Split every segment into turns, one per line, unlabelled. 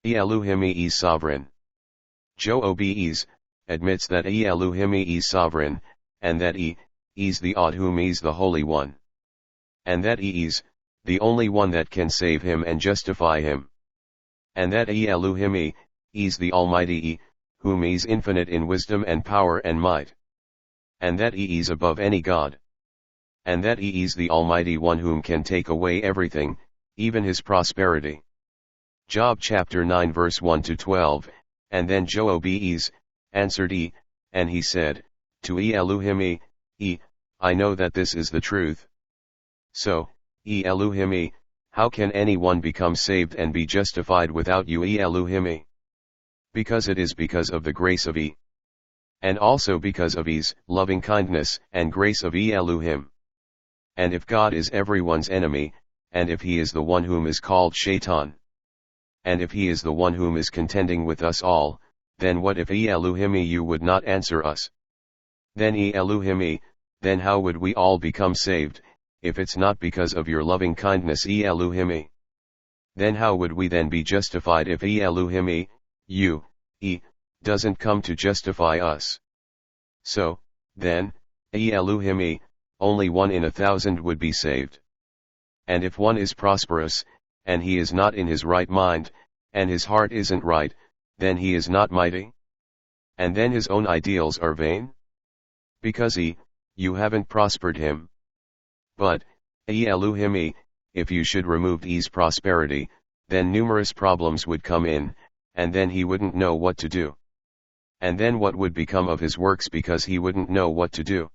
Iy'ELU'HYMN'Iy Iys Sovereign. Job Iys admits that Iy'ELU'HYMN'Iy Iys Sovereign, and that Iys the Iy'ELU'HYMN'Iy the Holy One. And that Iys, the only one that can save him and justify him. And that Iy'ELU'HYMN'Iy Iys the Almighty whom is infinite in wisdom and power and might. And that is above any God. And that is the Almighty One whom can take away everything, even his prosperity. Job chapter 9 verse 1 to 12, and then Job answered and he said, to Iy'ELU'HYMN'Iy, I know that this is the truth. So, Iy'ELU'HYMN'Iy, how can anyone become saved and be justified without you Iy'ELU'HYMN'Iy? Because it is because of the grace of and also because of loving kindness and grace of Iy'ELU'HYM. And if God is everyone's enemy, and if he is the one whom is called Shaitan, and if he is the one whom is contending with us all, then what if Iy'ELU'HYMN'Iy you would not answer us? Then Iy'ELU'HYMN'Iy, then how would we all become saved, if it's not because of your loving kindness Iy'ELU'HYMN'Iy? Then how would we then be justified if Iy'ELU'HYMN'Iy, you, doesn't come to justify us? So, then, Iy'ELU'HYMN'Iy, only 1 in 1,000 would be saved. And if one is prosperous, and he is not in his right mind, and his heart isn't right, then he is not mighty? And then his own ideals are vain? Because you haven't prospered him. But, Iy'ELU'HYMN'Iy, if you should remove his prosperity, then numerous problems would come in, and then he wouldn't know what to do. And then what would become of his works because he wouldn't know what to do?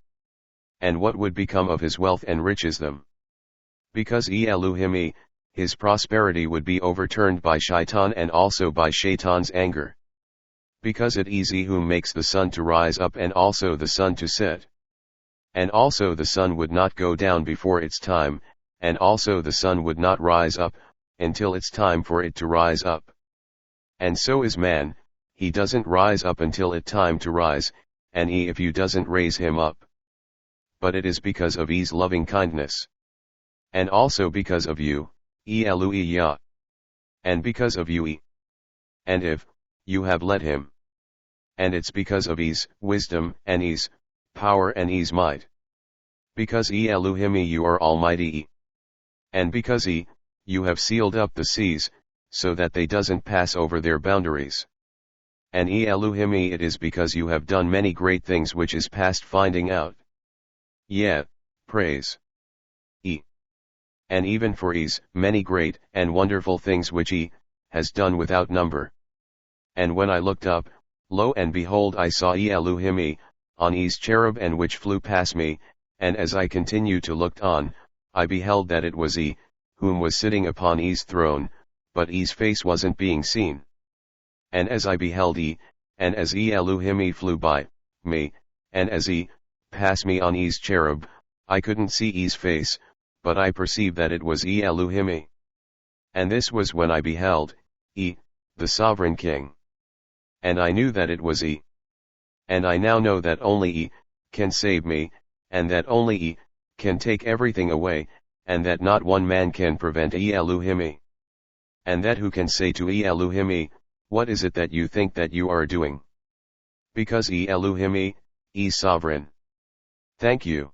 And what would become of his wealth and riches them? Because Iy'ELU'HYMN'Iy, his prosperity would be overturned by Shaitan and also by Shaitan's anger. Because it is he who makes the sun to rise up and also the sun to set. And also the sun would not go down before its time, and also the sun would not rise up, until it's time for it to rise up. And so is man, he doesn't rise up until it time to rise, and if you doesn't raise him up. But it is because of his loving kindness. And also because of you, Iy'ELU'HYMN'Iy. And because of you and if you have let him. And it's because of his wisdom and his power and his might. Because Iy'ELU'HYMN'Iy you are almighty and because you have sealed up the seas, so that they doesn't pass over their boundaries. And Iy'ELU'HYMN'Iy it is because you have done many great things which is past finding out. Yeah, praise. And even for many great and wonderful things which has done without number. And when I looked up, lo and behold I saw Iy'ELU'HYMN'Iy, on his cherub and which flew past me, and as I continued to look on, I beheld that it was whom was sitting upon his throne, but his face wasn't being seen. And as I beheld and as Iy'ELU'HYMN'Iy flew by me, and as passed me on his cherub, I couldn't see his face, but I perceived that it was Iy'ELU'HYMN'Iy. And this was when I beheld the Sovereign King. And I knew that it was And I now know that only can save me, and that only can take everything away, and that not one man can prevent Iy'ELU'HYMN'Iy. And that who can say to Iy'ELU'HYMN'Iy, what is it that you think that you are doing? Because Iy'ELU'HYMN'Iy is sovereign. Thank you.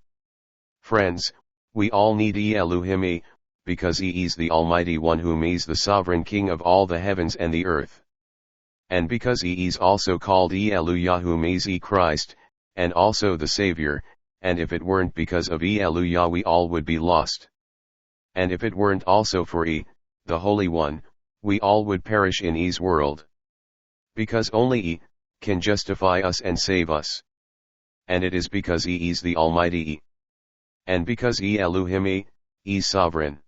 Friends, we all need Iy'ELU'HYMN'Iy, because he is the Almighty One whom is the Sovereign King of all the heavens and the earth. And because he is also called Iy'ELU'HYMN'Iy whom is Christ, and also the Savior, and if it weren't because of Iy'ELU'HYMN'Iy we all would be lost. And if it weren't also for the Holy One, we all would perish in his world. Because only can justify us and save us. And it is because he is the Almighty and because Iy'ELU'HYMN'Iy is sovereign.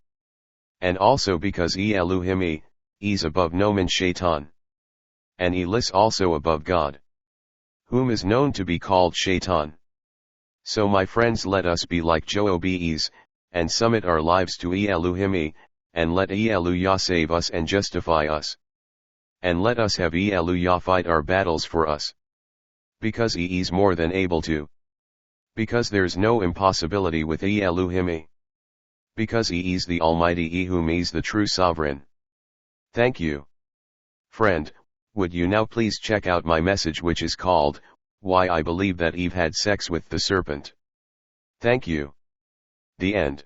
And also because Iy'ELU'HYMN'Iy is above no man Shaitan. And he lists also above God, whom is known to be called Shaitan. So my friends, let us be like Job and submit our lives to Iy'ELU'HYMN'Iy, and let Iy'ELU'HYMN'Iy save us and justify us. And let us have Iy'ELU'HYMN'Iy fight our battles for us. Because he is more than able to. Because there's no impossibility with Iy'ELU'HYMN'Iy. Because he is the Almighty whom is the true Sovereign. Thank you. Friend, would you now please check out my message which is called, Why I Believe That Eve Had Sex with the Serpent. Thank you. The end.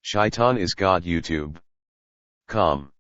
Shaitan is God YouTube. Com.